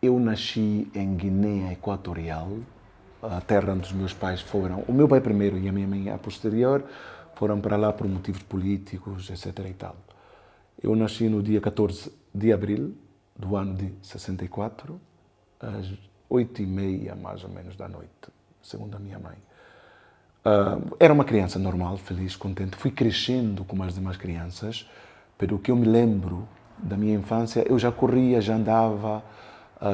Eu nasci em Guiné Equatorial, a terra onde os meus pais foram. O meu pai primeiro e a minha mãe a posterior foram para lá por motivos políticos, etc. e tal. Eu nasci no dia 14 de abril do ano de 64, às 8h30 mais ou menos da noite, segundo a minha mãe. Era uma criança normal, feliz, contente. Fui crescendo como as demais crianças. Pelo que eu me lembro da minha infância, eu já corria, já andava,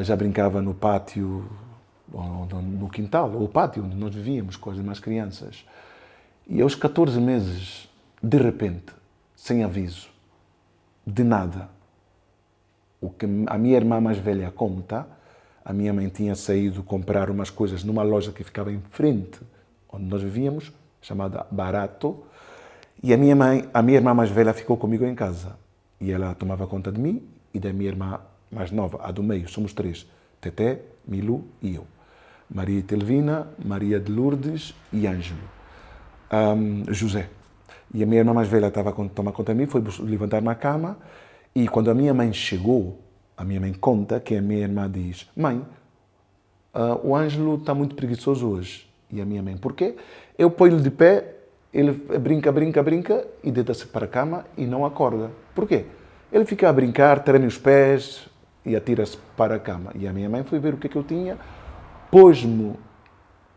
já brincava no pátio, no quintal, ou pátio onde nós vivíamos com as demais crianças. E aos 14 meses, de repente, sem aviso, de nada, o que a minha irmã mais velha conta, a minha mãe tinha saído comprar umas coisas numa loja que ficava em frente onde nós vivíamos, chamada Barato, e a minha irmã mais velha ficou comigo em casa. E ela tomava conta de mim e da minha irmã mais nova, a do meio. Somos três, Teté, Milu e eu. Maria Telvina, Maria de Lourdes e Ângelo. José. E a minha irmã mais velha estava a tomar conta de mim, foi levantar-me a cama, e quando a minha mãe chegou, a minha mãe conta que a minha irmã diz: mãe, o Ângelo está muito preguiçoso hoje. E a minha mãe: por quê? Eu ponho-lhe de pé, ele brinca e deita-se para a cama e não acorda. Por quê? Ele fica a brincar, treme os pés e atira-se para a cama. E a minha mãe foi ver o que é que eu tinha, pôs-me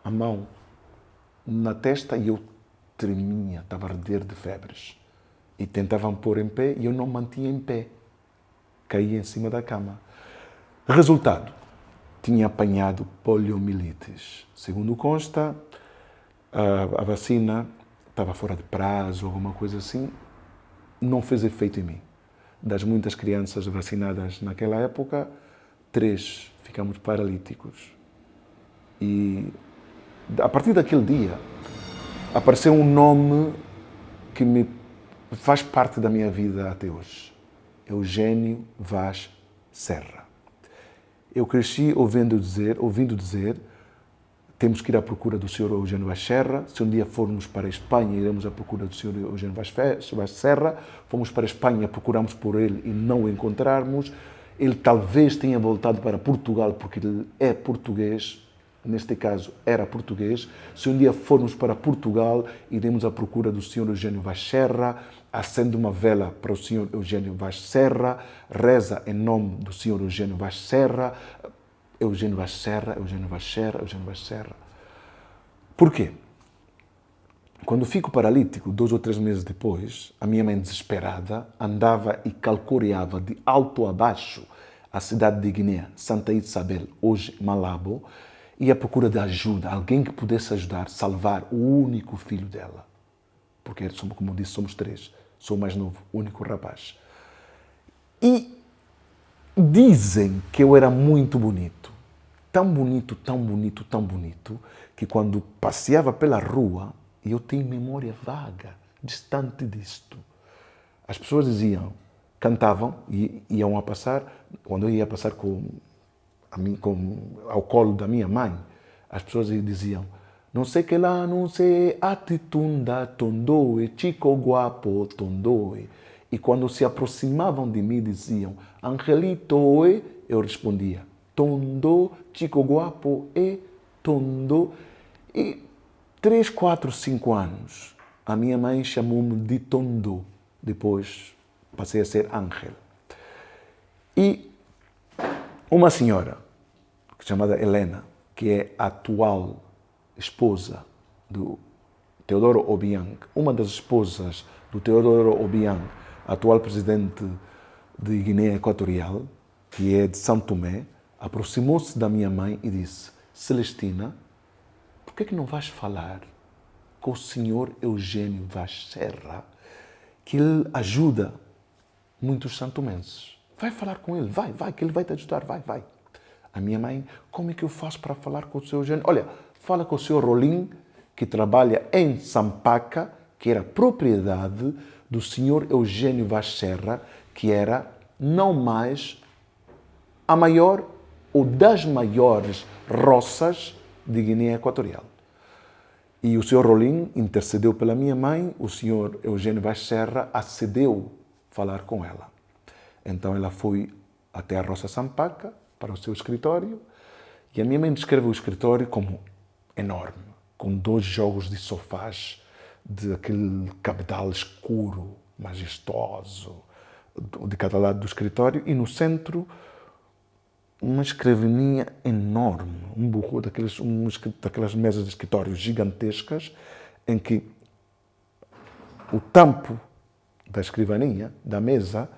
a mão na testa e eu tremia, estava a arder de febres. E tentavam pôr em pé e eu não mantinha em pé. Caía em cima da cama. Resultado, tinha apanhado poliomielites. Segundo consta, a vacina estava fora de prazo, alguma coisa assim, não fez efeito em mim. Das muitas crianças vacinadas naquela época, 3 ficamos paralíticos. E a partir daquele dia, apareceu um nome que me faz parte da minha vida até hoje. Eugênio Vaz Serra. Eu cresci ouvindo dizer, temos que ir à procura do Sr. Eugênio Vaz Serra. Se um dia formos para a Espanha, iremos à procura do Sr. Eugênio Vaz Serra. Fomos para a Espanha, procuramos por ele e não o encontrarmos. Ele talvez tenha voltado para Portugal, porque ele é português. Neste caso, era português. Se um dia formos para Portugal, iremos à procura do Sr. Eugênio Vaz Serra, acende uma vela para o Sr. Eugênio Vaz Serra, reza em nome do Sr. Eugênio Vaz Serra, Eugênio Vaz Serra, Eugênio Vaz Serra, Eugênio Vaz Serra. Por quê? Quando fico paralítico, 2 ou 3 meses depois, a minha mãe desesperada andava e calcoreava de alto a baixo a cidade de Guiné, Santa Isabel, hoje Malabo, e à procura de ajuda, alguém que pudesse ajudar, salvar o único filho dela. Porque, como disse, somos 3. Sou o mais novo, o único rapaz. E dizem que eu era muito bonito. Tão bonito, tão bonito, tão bonito, que quando passeava pela rua, eu tenho memória vaga, distante disto. As pessoas diziam, cantavam e iam a passar, quando eu ia passar ao colo da minha mãe, as pessoas diziam: não sei que lá, não sei, atitunda, tondoe, chico guapo, tondoe. E quando se aproximavam de mim, diziam: Angelito, eu respondia: tondo, chico guapo, tondo. E 3, 4, 5 anos, a minha mãe chamou-me de Tondo. Depois passei a ser Ángel. E uma senhora, chamada Helena, que é a atual esposa do Teodoro Obiang, uma das esposas do Teodoro Obiang, atual presidente de Guiné Equatorial, que é de São Tomé, aproximou-se da minha mãe e disse: Celestina, por que não vais falar com o senhor Eugênio Vaz Serra, que ele ajuda muitos santomenses? Vai falar com ele, vai, que ele vai te ajudar, vai. A minha mãe: como é que eu faço para falar com o senhor Eugênio? Olha, fala com o senhor Rolim, que trabalha em Sampaca, que era propriedade do senhor Eugênio Vaz Serra, que era não mais a maior ou das maiores roças de Guiné Equatorial. E o senhor Rolim intercedeu pela minha mãe, o senhor Eugênio Vaz Serra acedeu a falar com ela. Então ela foi até a Roça Sampaca, para o seu escritório, e a minha mãe descreve o escritório como enorme, com 2 jogos de sofás, de aquele cabedal escuro, majestoso, de cada lado do escritório, e no centro uma escrivaninha enorme, um burro daquelas mesas de escritório gigantescas, em que o tampo da escrivaninha, da mesa,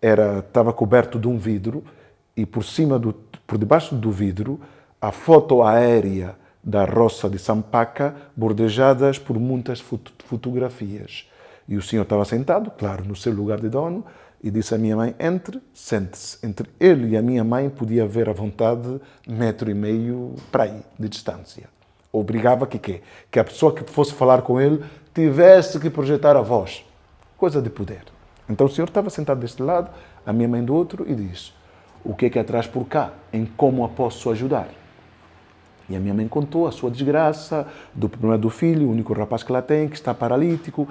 estava coberto de um vidro e por debaixo do vidro, a foto aérea da Roça de Sampaca, bordejadas por muitas fotografias. E o senhor estava sentado, claro, no seu lugar de dono, e disse à minha mãe, sente-se. Entre ele e a minha mãe podia haver à vontade 1,5 metro para aí, de distância. Obrigava que a pessoa que fosse falar com ele tivesse que projetar a voz. Coisa de poder. Então o senhor estava sentado deste lado, a minha mãe do outro, e disse, o que é que atrás por cá? Em como a posso ajudar? E a minha mãe contou a sua desgraça, do problema do filho, o único rapaz que ela tem, que está paralítico.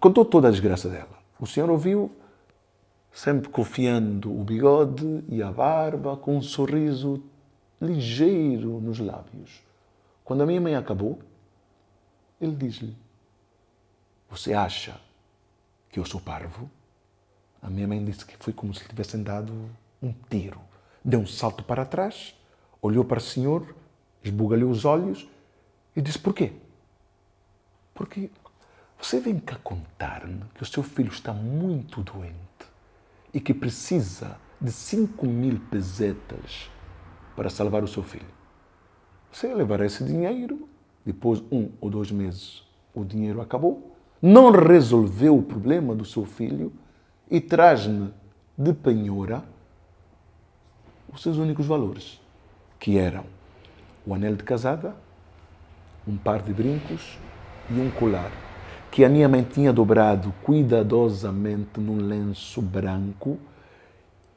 Contou toda a desgraça dela. O senhor ouviu, sempre confiando o bigode e a barba, com um sorriso ligeiro nos lábios. Quando a minha mãe acabou, ele diz-lhe, você acha que eu sou parvo? A minha mãe disse que foi como se lhe tivessem dado um tiro. Deu um salto para trás, olhou para o senhor, esbugalhou os olhos e disse, porquê? Porque você vem cá contar-me que o seu filho está muito doente e que precisa de 5.000 pesetas para salvar o seu filho. Você levará esse dinheiro, depois 1 ou 2 meses o dinheiro acabou, não resolveu o problema do seu filho e traz-me de penhora os seus únicos valores, que eram o anel de casada, um par de brincos e um colar, que a minha mãe tinha dobrado cuidadosamente num lenço branco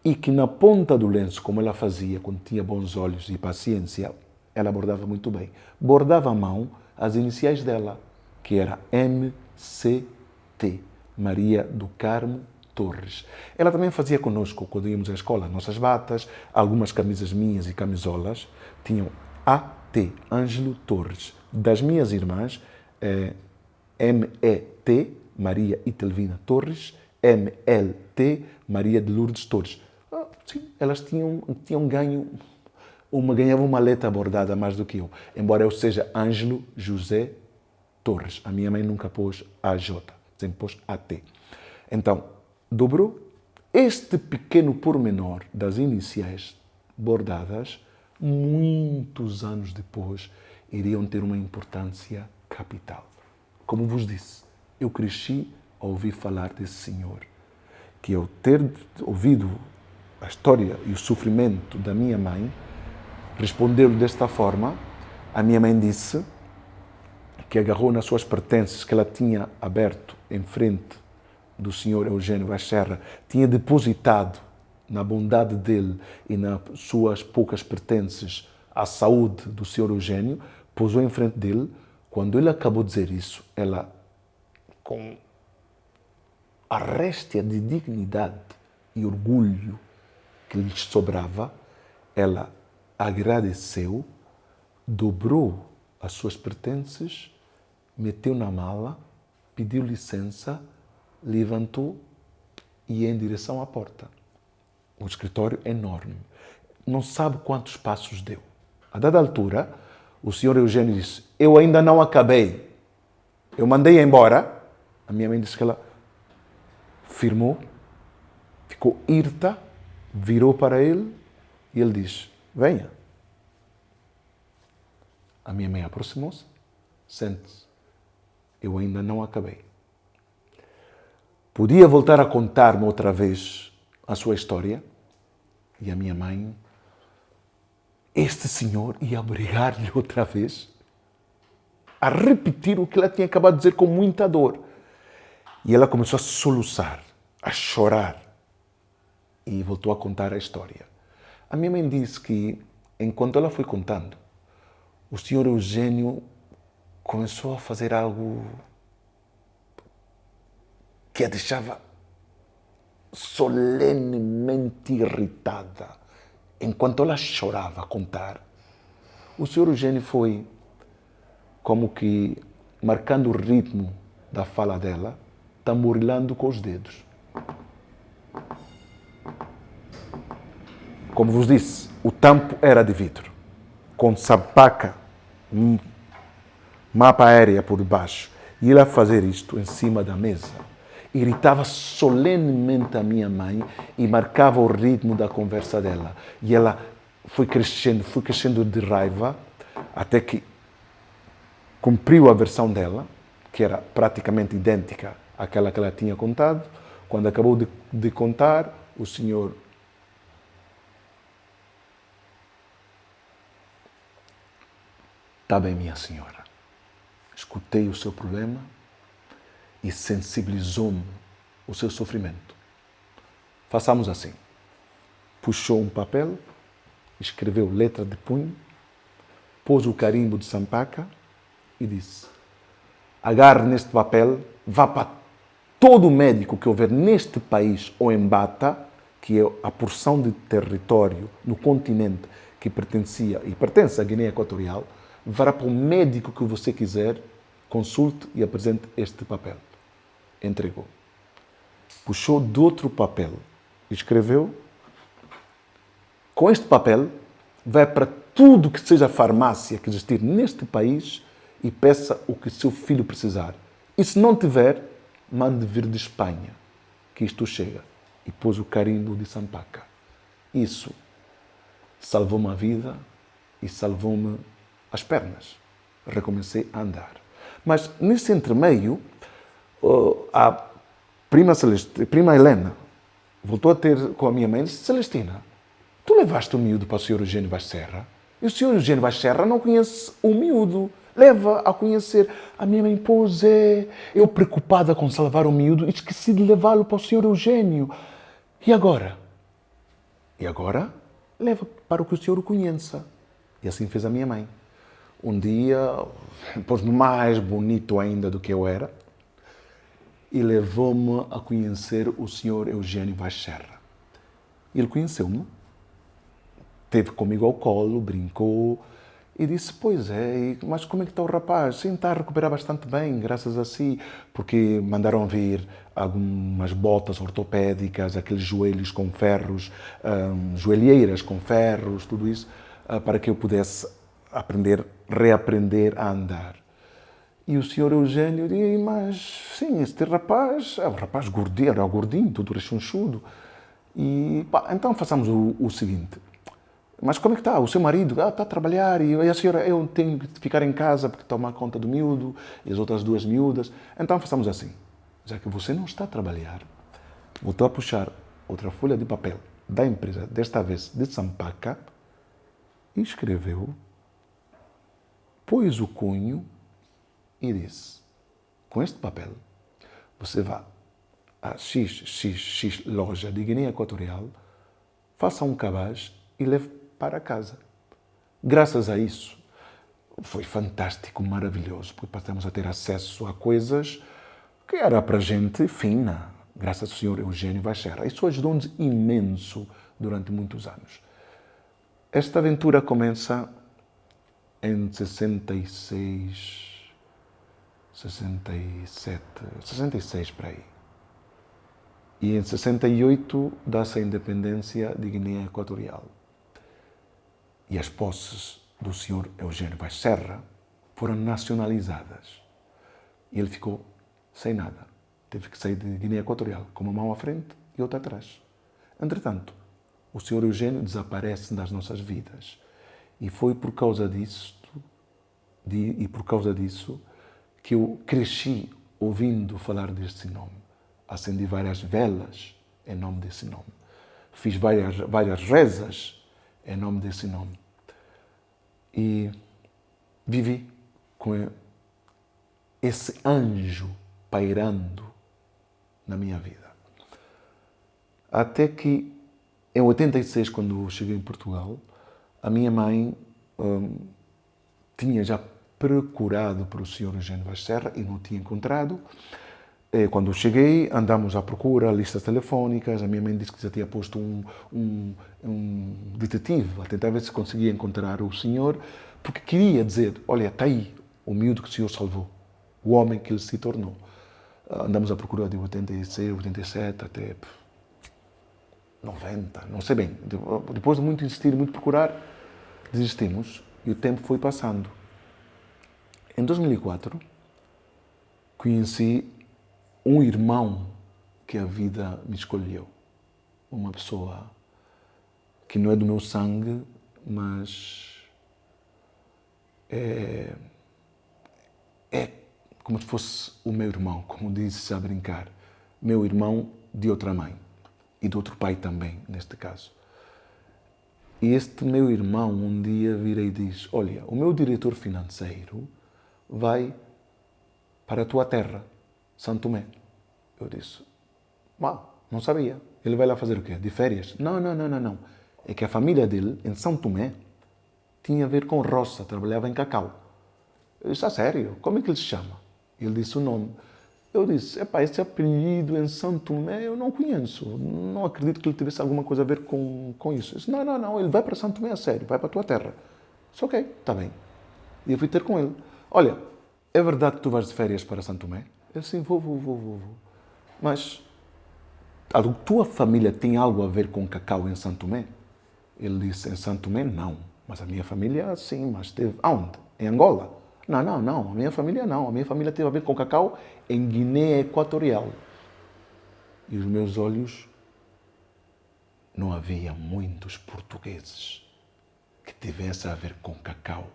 e que na ponta do lenço, como ela fazia quando tinha bons olhos e paciência, ela bordava muito bem. Bordava à mão as iniciais dela, que era MCT, Maria do Carmo Torres. Ela também fazia conosco, quando íamos à escola, nossas batas, algumas camisas minhas e camisolas, tinham AT, Ângelo Torres. Das minhas irmãs, MET, Maria Itelvina Torres, MLT, Maria de Lourdes Torres. Sim, elas tinham ganho, ganhava uma letra bordada mais do que eu, embora eu seja Ângelo José Torres. A minha mãe nunca pôs AJ, sempre pôs AT. Então, dobrou. Este pequeno pormenor das iniciais bordadas, muitos anos depois, iriam ter uma importância capital. Como vos disse, eu cresci a ouvir falar desse senhor, que ao ter ouvido a história e o sofrimento da minha mãe, respondeu-lhe desta forma. A minha mãe disse que agarrou nas suas pertences que ela tinha aberto em frente do senhor Eugênio Vaz Serra, tinha depositado na bondade dele e nas suas poucas pertences à saúde do senhor Eugênio, pousou em frente dele. Quando ele acabou de dizer isso, ela, com a réstia de dignidade e orgulho que lhe sobrava, ela agradeceu, dobrou as suas pertences, meteu na mala, pediu licença, levantou e ia em direção à porta. Um escritório enorme. Não sabe quantos passos deu. A dada altura, o senhor Eugênio disse, eu ainda não acabei. Eu mandei embora. A minha mãe disse que ela firmou, ficou hirta, virou para ele e ele disse, venha. A minha mãe aproximou-se, sente-se. Eu ainda não acabei. Podia voltar a contar-me outra vez a sua história? E a minha mãe, este senhor ia obrigar-lhe outra vez a repetir o que ela tinha acabado de dizer com muita dor. E ela começou a soluçar, a chorar. E voltou a contar a história. A minha mãe disse que, enquanto ela foi contando, o senhor Eugênio começou a fazer algo que a deixava solenemente irritada. Enquanto ela chorava a contar, o senhor Eugênio foi como que marcando o ritmo da fala dela, tamborilando com os dedos. Como vos disse, o tampo era de vidro, com sampaca, mapa aérea por baixo. E ele a fazer isto em cima da mesa irritava solenemente a minha mãe e marcava o ritmo da conversa dela. E ela foi crescendo de raiva, até que cumpriu a versão dela, que era praticamente idêntica àquela que ela tinha contado. Quando acabou de contar, o senhor está bem, minha senhora. Escutei o seu problema e sensibilizou-me o seu sofrimento. Façamos assim. Puxou um papel, escreveu letra de punho, pôs o carimbo de sampaca e disse: agarre neste papel, vá para todo médico que houver neste país ou em Bata, que é a porção de território no continente que pertencia e pertence à Guiné Equatorial, vá para o médico que você quiser, consulte e apresente este papel. Entregou. Puxou de outro papel, escreveu: com este papel, vai para tudo que seja farmácia que existir neste país e peça o que seu filho precisar. E se não tiver, mande vir de Espanha, que isto chega. E pôs o carimbo de Sampaca. Isso salvou-me a vida e salvou-me as pernas. Recomecei a andar. Mas nesse entremeio, a prima Helena voltou a ter com a minha mãe e disse: Celestina, tu levaste o miúdo para o senhor Eugênio Vaz Serra? E o senhor Eugênio Vaz Serra não conhece o miúdo. Leva a conhecer. A minha mãe, pois é, eu preocupada com salvar o miúdo, esqueci de levá-lo para o senhor Eugênio. E agora? E agora, leva para o que o senhor o conheça. E assim fez a minha mãe. Um dia, pôs-me mais bonito ainda do que eu era e levou-me a conhecer o senhor Eugênio Vaz Serra. Ele conheceu-me, esteve comigo ao colo, brincou e disse: pois é, mas como é que está o rapaz? Sim, está a recuperar bastante bem, graças a si, porque mandaram vir algumas botas ortopédicas, aqueles joelhos com ferros, joelheiras com ferros, tudo isso, para que eu pudesse reaprender a andar. E o senhor Eugênio disse: mas sim, este rapaz é um rapaz gordinho, era gordinho, tudo rechonchudo. E pá, então façamos o seguinte: mas como é que está? O seu marido? Está a trabalhar e a senhora, eu tenho que ficar em casa porque tomar conta do miúdo e as outras duas miúdas. Então façamos assim: já que você não está a trabalhar, voltou a puxar outra folha de papel da empresa, desta vez de Sampaca, e escreveu, pôs o cunho e disse: com este papel, você vá a XXX loja de Guiné Equatorial, faça um cabaz e leve para casa. Graças a isso, foi fantástico, maravilhoso, porque passamos a ter acesso a coisas que era para gente fina, graças ao senhor Eugênio Vaz Serra. Isso ajudou-nos imenso durante muitos anos. Esta aventura começa em 66, 67, 66 para aí. E em 68 dá-se a independência de Guiné Equatorial. E as posses do senhor Eugênio Vaz Serra foram nacionalizadas. E ele ficou sem nada. Teve que sair de Guiné Equatorial com uma mão à frente e outra atrás. Entretanto, o senhor Eugênio desaparece das nossas vidas. E foi por causa disso que eu cresci ouvindo falar deste nome. Acendi várias velas em nome desse nome. Fiz várias rezas em nome desse nome. E vivi com esse anjo pairando na minha vida. Até que Em 86, quando cheguei em Portugal, a minha mãe tinha já procurado por o Sr. Eugênio Vaz Serra e não tinha encontrado. Quando cheguei, andamos à procura, listas telefónicas. A minha mãe disse que já tinha posto um detetive a tentar ver se conseguia encontrar o senhor, porque queria dizer, olha, está aí o miúdo que o senhor salvou, o homem que ele se tornou. Andamos à procura de 86, 87 até 90, não sei bem. Depois de muito insistir e muito procurar, desistimos e o tempo foi passando. Em 2004, conheci um irmão que a vida me escolheu. Uma pessoa que não é do meu sangue, mas é como se fosse o meu irmão, como disse a brincar. Meu irmão de outra mãe e de outro pai também, neste caso. E este meu irmão um dia vira e diz, olha, o meu diretor financeiro vai para a tua terra, São Tomé. Eu disse, uau, não sabia. Ele vai lá fazer o quê? De férias? Não. É que a família dele, em São Tomé, tinha a ver com roça, trabalhava em cacau. Eu disse, sério? Como é que ele se chama? Ele disse o nome. Eu disse, esse apelido em São Tomé eu não conheço. Não acredito que ele tivesse alguma coisa a ver com isso. Eu disse, não, ele vai para São Tomé a sério, vai para a tua terra. Eu disse, ok, está bem. E eu fui ter com ele. Olha, é verdade que tu vais de férias para São Tomé? Eu disse, vou. Mas a tua família tem algo a ver com cacau em São Tomé? Ele disse, em São Tomé não. Mas a minha família sim, mas teve... Aonde? Em Angola? Não, a minha família não. A minha família teve a ver com cacau em Guiné Equatorial. E os meus olhos, não havia muitos portugueses que tivessem a ver com cacau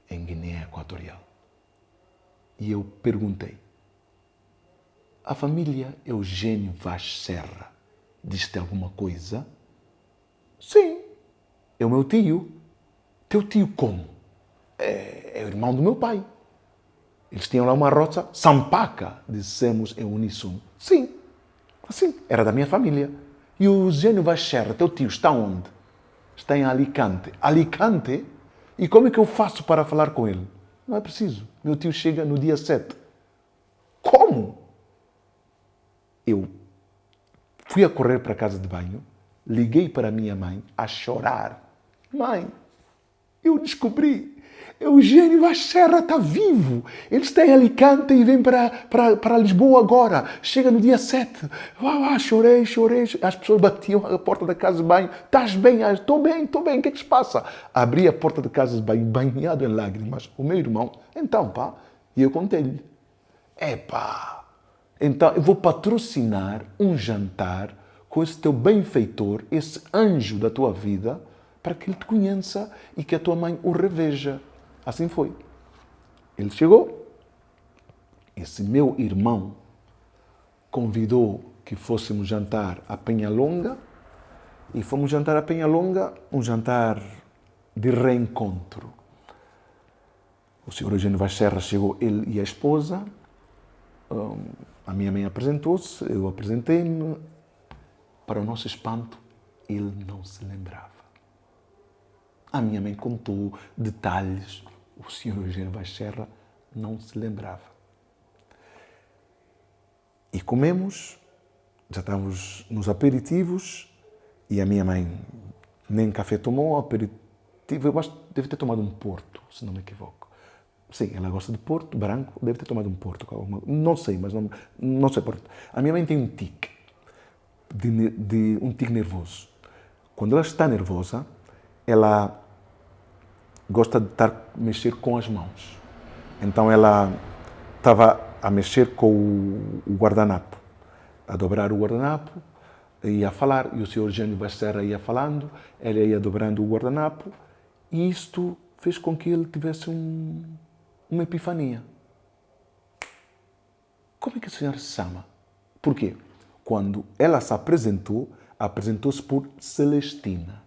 em Guiné Equatorial. E eu perguntei, a família Eugênio Vaz Serra diz-te alguma coisa? Sim, é o meu tio. Teu tio como? É o irmão do meu pai. Eles tinham lá uma roça, Sampaca, dissemos em uníssono. Sim, assim, era da minha família. E o Eugênio Vaz Serra, teu tio, está onde? Está em Alicante. Alicante? E como é que eu faço para falar com ele? Não é preciso. Meu tio chega no dia 7. Como? Eu fui a correr para a casa de banho, liguei para a minha mãe a chorar. Mãe, eu descobri, Eugênio Vaz Serra está vivo. Ele está em Alicante e vem para Lisboa agora. Chega no dia 7. Chorei. As pessoas batiam à porta da casa de banho. Estás bem? Estou bem. O que é que se passa? Abri a porta da casa de banho, banhado em lágrimas. O meu irmão, então, e eu contei-lhe. Então eu vou patrocinar um jantar com esse teu benfeitor, esse anjo da tua vida, para que ele te conheça e que a tua mãe o reveja. Assim foi. Ele chegou, esse meu irmão convidou que fôssemos jantar a Penhalonga e fomos jantar a Penhalonga, um jantar de reencontro. O senhor Eugênio Vaz Serra chegou, ele e a esposa, a minha mãe apresentou-se, eu apresentei-me. Para o nosso espanto, ele não se lembrava. A minha mãe contou detalhes. O senhor Eugênio Vaz Serra não se lembrava. E comemos, já estávamos nos aperitivos, e a minha mãe nem café tomou, aperitivo, eu acho que deve ter tomado um Porto, se não me equivoco. Sim, ela gosta de Porto, branco, deve ter tomado um Porto. Não sei, mas não sei Porto. A minha mãe tem um tique, um tique nervoso. Quando ela está nervosa, ela gosta de mexer com as mãos. Então ela estava a mexer com o guardanapo, a dobrar o guardanapo, ia falar, e o senhor Eugênio Vaz Serra ia falando, ela ia dobrando o guardanapo, e isto fez com que ele tivesse uma epifania. Como é que a senhora se chama? Por quê? Quando ela se apresentou, apresentou-se por Celestina,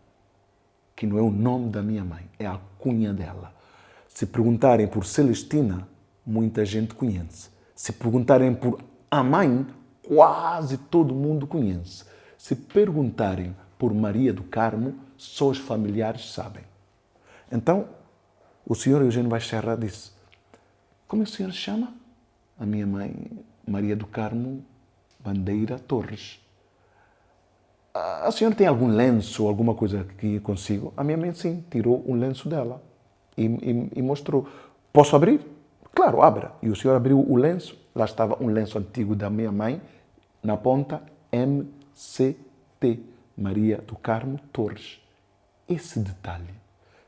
que não é o nome da minha mãe, é a cunha dela. Se perguntarem por Celestina, muita gente conhece. Se perguntarem por a mãe, quase todo mundo conhece. Se perguntarem por Maria do Carmo, só os familiares sabem. Então, o senhor Eugênio Vaz Serra disse: como é que o senhor se chama? A minha mãe, Maria do Carmo Bandeira Torres. A senhora tem algum lenço, alguma coisa que consigo? A minha mãe, sim, tirou um lenço dela e mostrou. Posso abrir? Claro, abra. E o senhor abriu o lenço. Lá estava um lenço antigo da minha mãe, na ponta, MCT, Maria do Carmo Torres. Esse detalhe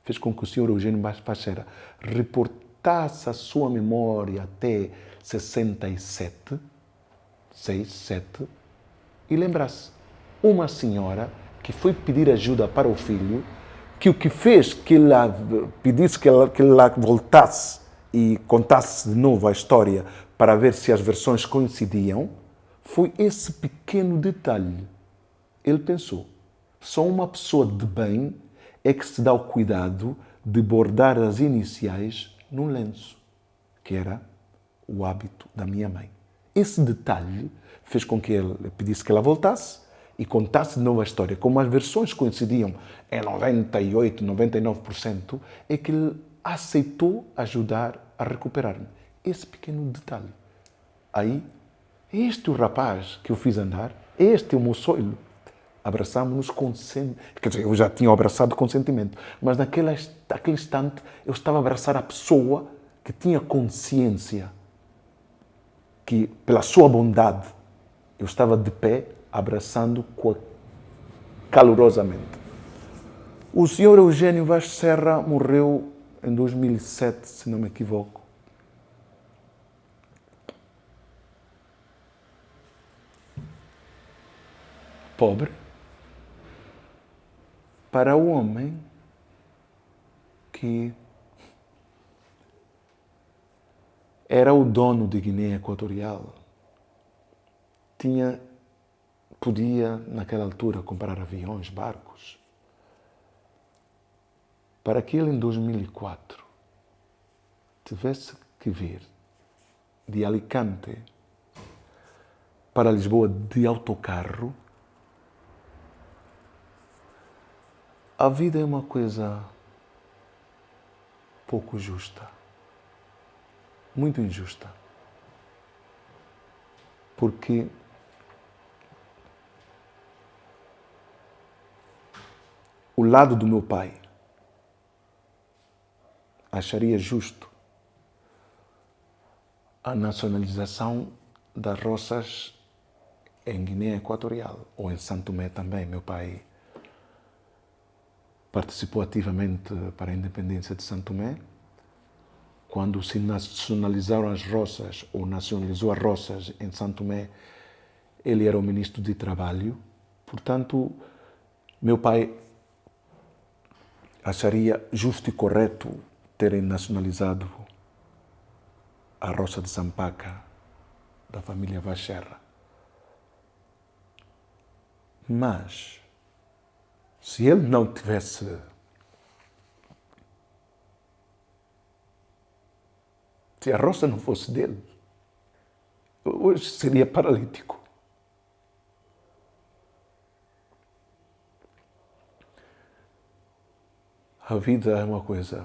fez com que o senhor Eugênio Vaz Serra reportasse a sua memória até 67, 6, 7, e lembrasse uma senhora que foi pedir ajuda para o filho, que o que fez que ela pedisse que ela voltasse e contasse de novo a história para ver se as versões coincidiam, foi esse pequeno detalhe. Ele pensou: só uma pessoa de bem é que se dá o cuidado de bordar as iniciais num lenço, que era o hábito da minha mãe. Esse detalhe fez com que ele pedisse que ela voltasse e contasse de novo a história. Como as versões coincidiam em 98, 99%, é que ele aceitou ajudar a recuperar-me. Esse pequeno detalhe. Aí, este é o rapaz que eu fiz andar, este é o meu sonho. Abraçámos-nos com sentimento. Quer dizer, eu já tinha abraçado com sentimento, mas naquele instante eu estava a abraçar a pessoa que tinha consciência que, pela sua bondade, eu estava de pé, abraçando calorosamente. O senhor Eugênio Vaz Serra morreu em 2007, se não me equivoco. Pobre. Para o homem que era o dono de Guiné Equatorial, podia, naquela altura, comprar aviões, barcos. Para que ele, em 2004, tivesse que vir de Alicante para Lisboa de autocarro, a vida é uma coisa pouco justa, muito injusta, porque o lado do meu pai acharia justo a nacionalização das roças em Guiné Equatorial ou em São Tomé também. Meu pai participou ativamente para a independência de São Tomé. Quando se nacionalizaram as roças, ou nacionalizou as roças em São Tomé, ele era o ministro de Trabalho. Portanto, meu pai acharia justo e correto terem nacionalizado a roça de Sampaca, da família Vaz Serra. Mas, se ele não tivesse se a roça não fosse dele, hoje seria paralítico. A vida é uma coisa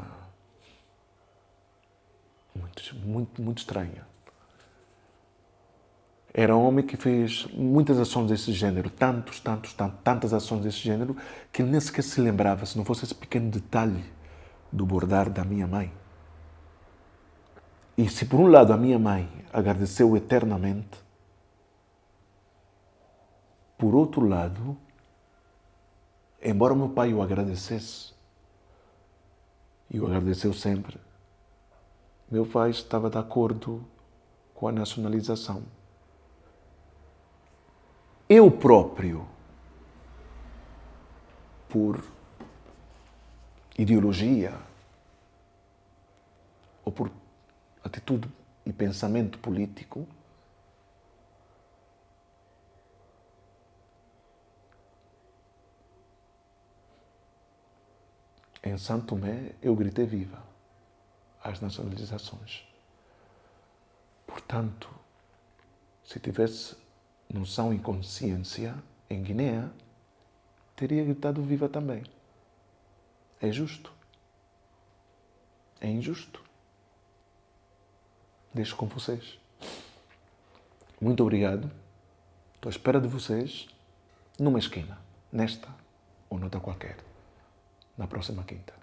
muito estranha. Era um homem que fez muitas ações desse género, tantas ações desse género, que nem sequer se lembrava, se não fosse esse pequeno detalhe do bordar da minha mãe. E se por um lado a minha mãe agradeceu eternamente, por outro lado, embora o meu pai o agradecesse, e o agradeceu sempre, meu pai estava de acordo com a nacionalização. Eu próprio, por ideologia ou por atitude e pensamento político, em São Tomé eu gritei viva às nacionalizações. Portanto, se tivesse noção e consciência, em Guiné, teria gritado viva também. É justo. É injusto. Deixo com vocês. Muito obrigado. Estou à espera de vocês numa esquina, nesta ou noutra qualquer, na próxima quinta.